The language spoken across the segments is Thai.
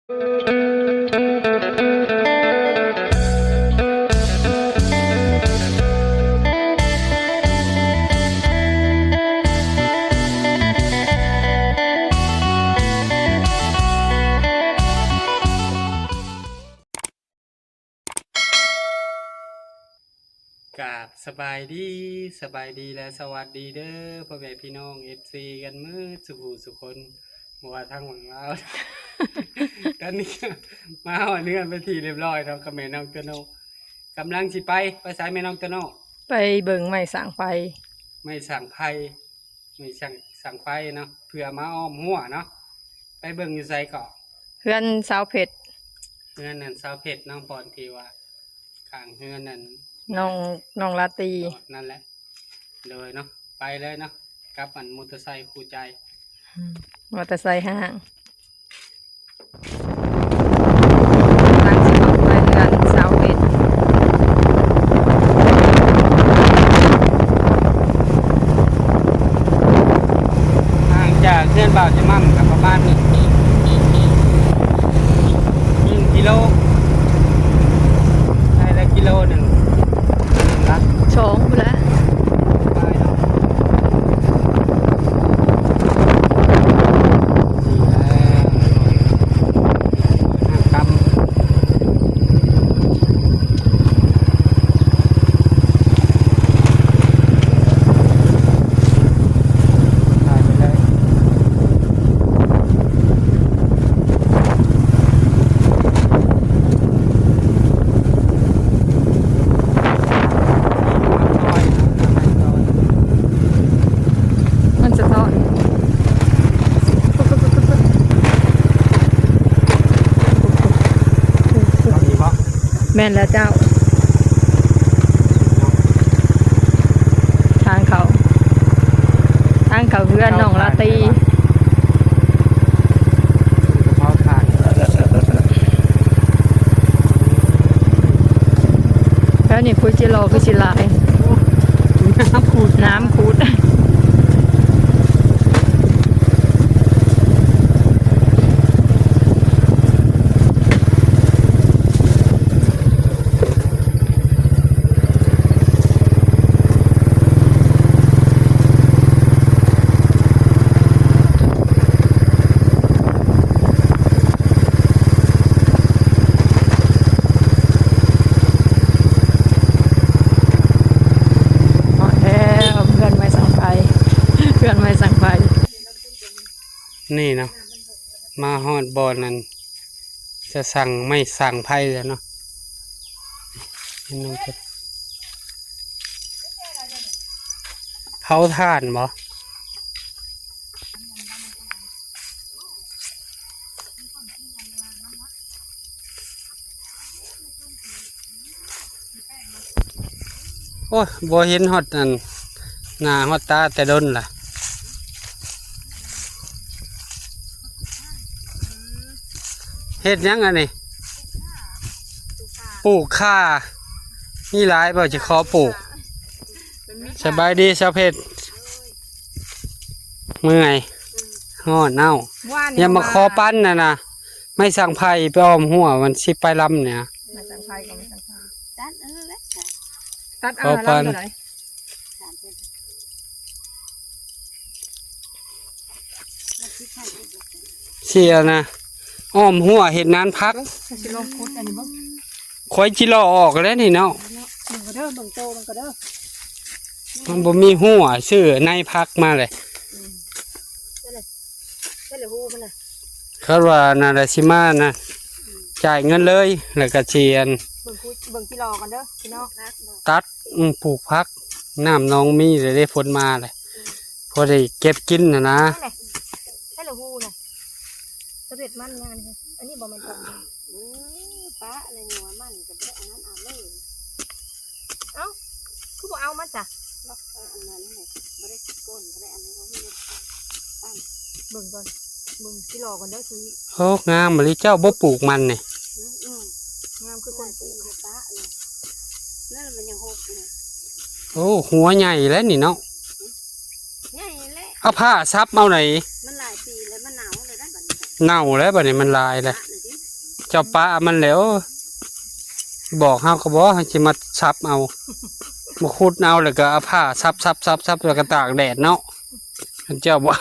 กราบสบายดีและสวัสดีเด้อพ่อแม่พี่น้อง FC กันมืดสุคนบ่ว่าทางหวังเราตอนนี้มาหอเนื้อไปทีเรียบร้อยแล้วกับแม่น้องตะโนกำลังสิไปสายแม่น้องตะโนไปเบิ่งไม้สร้างไฟไม่สั่งไผ่ไม่สั่งไฟเนาะเพื่อมาอ้อมหัวเนาะไปเบิ่งอยู่ไสเกาะเฮือนสาวเพชรเฮือนนั่นสาวเพชรน้องปอนที่ว่าข้างเฮือนนั่นน้องลาตรีนั่นแหละเลยเนาะไปเลยเนาะกับอันมอเตอร์ไซค์คู่ใจมอเตอร์ไซค์ห้างตั้งสิออกไปเฮือนสาวเพชรห่างจากเฮือนบ่าวจะมั่มกับประมาณ1 กิโลได้ละกิโลหนึ่งละชงไปแล้วไปเนาะห้างกมันจะทอดแม่นแล้วเจ้าทางเขาเพื่อนน้องลาตรีแล้วนี่พูดจิโร่คือจิลายน้ำคูดนี่เนาะมาฮอดบอลนั้นจะสั่งไม่สั่งไพ่แล้วเนาะเผาถ่านบ่โอ้ยบ่เห็นฮอดนั่นหน้าฮอดตาแต่ดนล่ะเฮ็ดยังอันนี้ปลูกข่านี่หลายบ่จะขอปลูกสบายดีชาวเพชรเมื่อยฮ้อนเน่าอย่ามาขอปั้นนะไม่สั่งไผ่ไปอ้อมหัวมันสิไปลำเนี่ยไม่สั่งไผ่ก็ไม่สั่งไผ่ตัดขอปั้นเสียนะอ้อมหัวเห็ดนานพักคอยจิโลออกแล้วนี่เนาะมันบ่มีหัวชื่อในพักมาเลยเขาว่านาราชิมานะจ่ายเงินเลยแล้วก็เชียนตัดปลูกพักน้ำน้องมีเลยได้ผลมาเลยพอได้เก็บกินนะสำเร็จมันงานอันนี้บอกมันตรงป้าอะไรหัวมันกับอันนั้นเอาเลยเอ้าคือบอกเอามาจ้ะล็อกอันนั้นเลยไม่ได้ก้นไม่ได้อันนี้เขาไม่ได้ปั้นเบิ่งก่อนเบิ่งที่รอก่อนเด้อคือโอ้งามบริเจ้าบ่ปลูกมันเนี่ยงามคือคนปลูกป้าเลยนั่นมันยังหกเลยโอ้หัวใหญ่แล้วนี่เนาะใหญ่แล้ว เอาผ้าซับเอาไหนมันหลายปีแล้วมันหนาวเลยนะบัดนี้เน่าแล้วบัดนี้มันลายเลย เจ้าป้ามันแล้วบอกเฮาก็บอกให้สิมาซับเอามาขุดเอาแล้วก็เอาผ้าซับแล้วก็ตากแดดเนาะเจ้าบอก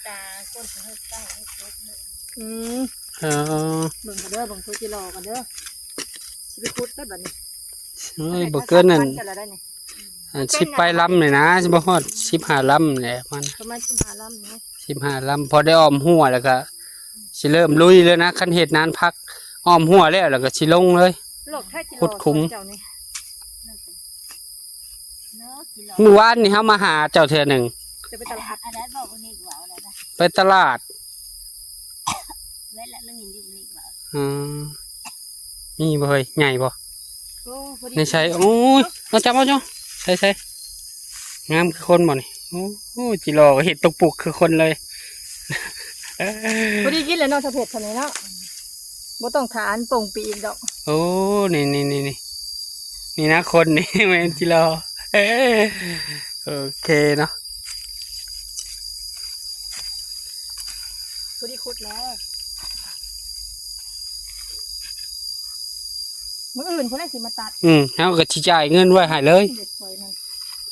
ตาก้นเฮ็ดได้ให้เฮ็ดเฮ็ด เบิ่งกันเด้อเบิ่งผู้จิรอกันเด้อสิไปขุดกันบัดนี้ บ่เกินนั่น กันแล้วได้นี่ สิบไปลำเลยนะสิบ่ฮอด15 ลำแหละมัน ประมาณ15ลำนี่ 15 ลำพอได้อ้อมหัวแล้วก็สิเริ่มลุยเลยนะคันเฮ็ดนานพักอ้อมหัวแล้วก็สิลงเลย โลกแท้จิรอ ขุดคุ้ม เจ้านี่เนาะจิรอ เมื่อวานนี่เฮามาหาเจ้าเทื่อหนึ่ง จะไปตลาดอันนั้นบอกว่านี่ว่าอะไรนะ ไปตลาด เว้นละเรื่องนี้อยู่นี่ว่า อืมนี่บ่เฮ้ยใหญ่บ่ โอ้พอดี ในใช่โอ้ยเอาจับเอาจ้ะใช่งามคือคนบ่นี่โอ้โหจิรอเห็ดตกปุกคือคนเลย พอดีกินแล้วเนาะสะเพ็ดเท่านี้เนาะบ่ต้องทานป่งปีอีกดอก โอ้นี่นะคนนี่ แม่นจิรอโอเคเนาะ พอดีขุดแล้วมื้ออื่นเพิ่นได้สิมาตัด เฮาก็สิจ่ายเงินไว้ให้เลย เด็ดซอยมัน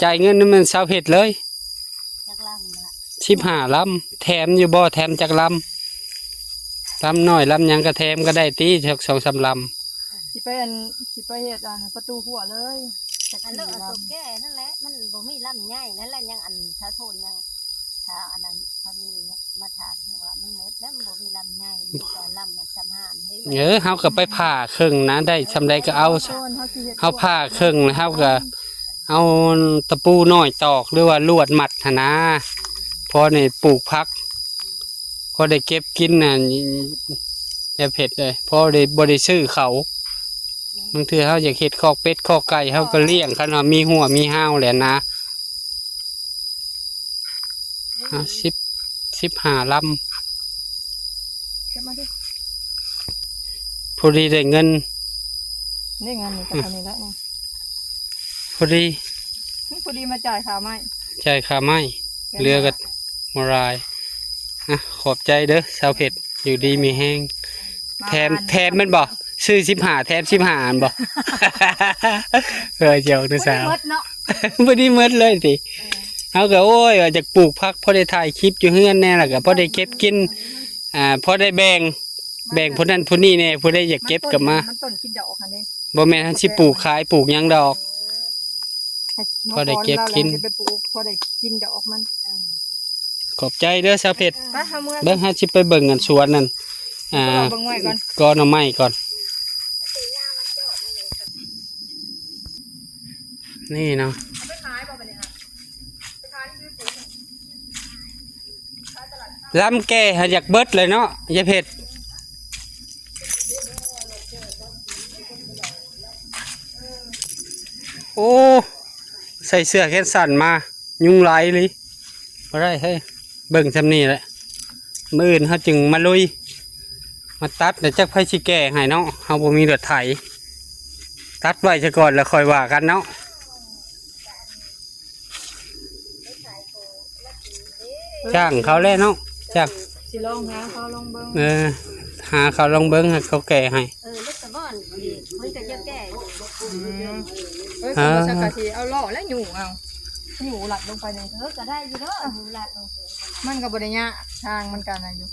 จ่ายเงินนั่นมัน20เฮ็ดเลย จักลำนั่นล่ะ 15 ลำแถมอยู่บ่แถมจักลำน้อยลำหยังก็แถมก็ได้ตีจัก2-3 ลำ สิไปเฮ็ดประตูหัวเลยจัก อันเลิกเอาตัวแก่นั่นแหละมันบ่มีลำใหญ่นั่นแหละยังอันถ้าโทนยังถ้าอันนั้นพอมีเนี่ยมาถามว่ามันหมดแล้วมันบ่มีลำใหญ่มีแต่ลำมันจำห้ามเฮ้ย เฮาก็ไปผ่าครึ่งนะได้ซำใดก็เอา ต้นเฮาสิเฮ็ด เฮาผ่าครึ่งนะเฮาก็เอาตะปูน้อยตอกหรือว่าลวดมัดหั่นนะพอนี่ปลูกผักพอได้เก็บกินน่ะอย่าเผ็ดเลยพอได้บ่ได้ซื้อเขาบางเทื่อเฮาอยากเฮ็ดคอกเป็ดคอกไก่เฮาก็เลี้ยงคันว่ามีหัวมีห้าวแหละนะ15 ลำ เก็บมาดิ พอดีได้เงิน นี่เงินนี่ก็เท่านี้แล้วนี่ พอดี พอดีมาจ่ายค่าไม้ จ่ายค่าไม้เรือก็มารายขอบใจเด้อสาวเผ็ดอยู่ดีมีแห้งแถมแมันบ่ซื้อ15แถม15อันบ่ เออเจ้าเด้อสาว หมดเนาะ บ่ได้หมดเลยติเฮาก็โอ้ยว่าจะปลูกผักพอได้ถ่ายคลิปอยู่เฮือนแน่ล่ะก็พอได้เก็บกินพอได้แบ่งผู้นั้นผู้นี้แน่ผู้ใดอยากเก็บก็มา มันต้นกินดอกอันนี้ บ่แม่นทันสิปลูกขายปลูกหยังดอก พอได้เก็บกิน จะไปปลูกพอได้กินดอกมัน ขอบใจเด้อสาวเผ็ด ไปทำมือ เบิ่งหาสิไปเบิ่งกันสวนนั่นเบิ่งไว้ก่อน ก็หน่อไม้ก่อนนี่เนาะ ไปขายบ่ไปเลยค่ะไปขายซื้อปุ๋ย ลำแก่หาอยากเบิดเลยเนาะยายเผ็ดโอ้ใส่เสื้อแขนสั้นมายุงไหลเลยบ่ได้เฮ้ยเบิ่งซำนี้แหละมื้ออื่นเฮาจึงมาลุยมาตัดเดี๋ยวจักไผสิแก้ให้เนาะเฮาบ่มีรถไถตัดไว้ซะก่อนแล้วค่อยว่ากันเนาะจ้างเขาแล้วเนาะจ้าง สิลองหาเขาลองเบิ่ง หาเขาลองเบิ้งให้เขาแก่ให้ ลูกตะบ้อนนี่มันจะเยอะแก่ เอ้ยเขาสักกะทีเอาล่อแล้วหยู่เอาหยู่หลัดลงไปใน ก็ได้อยู่เด้อหูหลัด มันก็บ่ได้ยะทางมันกันน่ะอยู่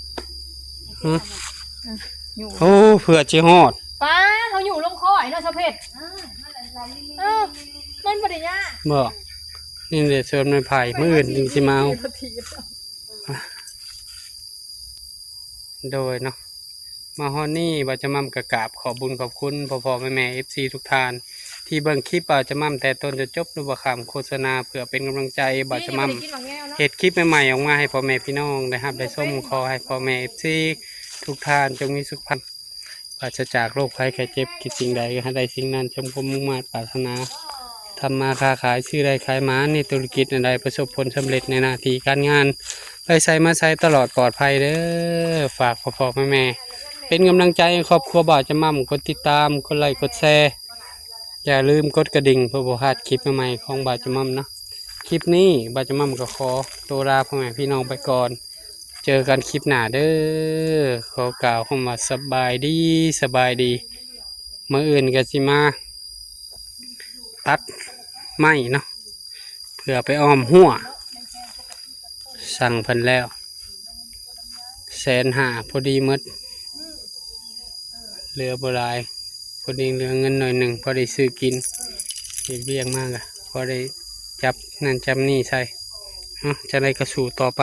หยู่ โอ้เผื่อจิฮอด ป้าเขาหยู่ลงคอไอ้เนาะชาวเพชรมันบ่ได้ยะ บอกนี่เดี๋ยวชวนไม้ไผ่มื้ออื่นจริงสิมาเอาโดยเนาะมาฮอดนี่บาจะมั่มกะกราบขอบุญขอบคุณพ่อๆแม่ๆ FC ทุกท่าน ที่เบิ่งคลิปบาจะมั่มแต่ต้นจนจบหรือว่าคำโฆษณาเพื่อเป็นกำลังใจบาจะมั่มเฮ็ดคลิปใหม่ๆออกมาให้พ่อแม่พี่น้องได้รับได้ชมขอให้พ่อแม่ FC ทุกท่านจงมีสุขภาพปราศจากโรคภัยไข้เจ็บคิดสิ่งใดให้ได้สิ่งนั้นจงพมุ่งมา่ปรารถนาทำมาค้าขายชื่อใดขายหมาในธุรกิจใดประสบผลสำเร็จในหน้าที่การงานไปใส่มาใส่ตลอดปลอดภัยเด้อฝากพ่อๆแม่ๆเป็นกำลังใจให้ครอบครัวบ่าวจะมั่มกดติดตามกดไลค์กดแชร์อย่าลืมกดกระดิ่งเพื่อบ่พลาดคลิปใหม่ๆของบ่าวจะมั่มนะคลิปนี้บ่าวจะมั่มก็ขอตัวลาพ่อแม่พี่น้องไปก่อน เจอกันคลิปหน้าเด้อขอกล่าวคำว่าสบายดีสบายดีมื้ออื่นก็สิมาตัดไม้เนาะเพื่อไปอ้อมหัวสั่งเพิ่นแล้ว150,000พอดีหมดเหลือบ่หลายพอดีเหลือเงินหน่อยหนึ่งพอได้ซื้อกินเฮ็ดเวียกมากอะพอได้จับนั่นจับนี่ใส่จะได้กระสู่ต่อไป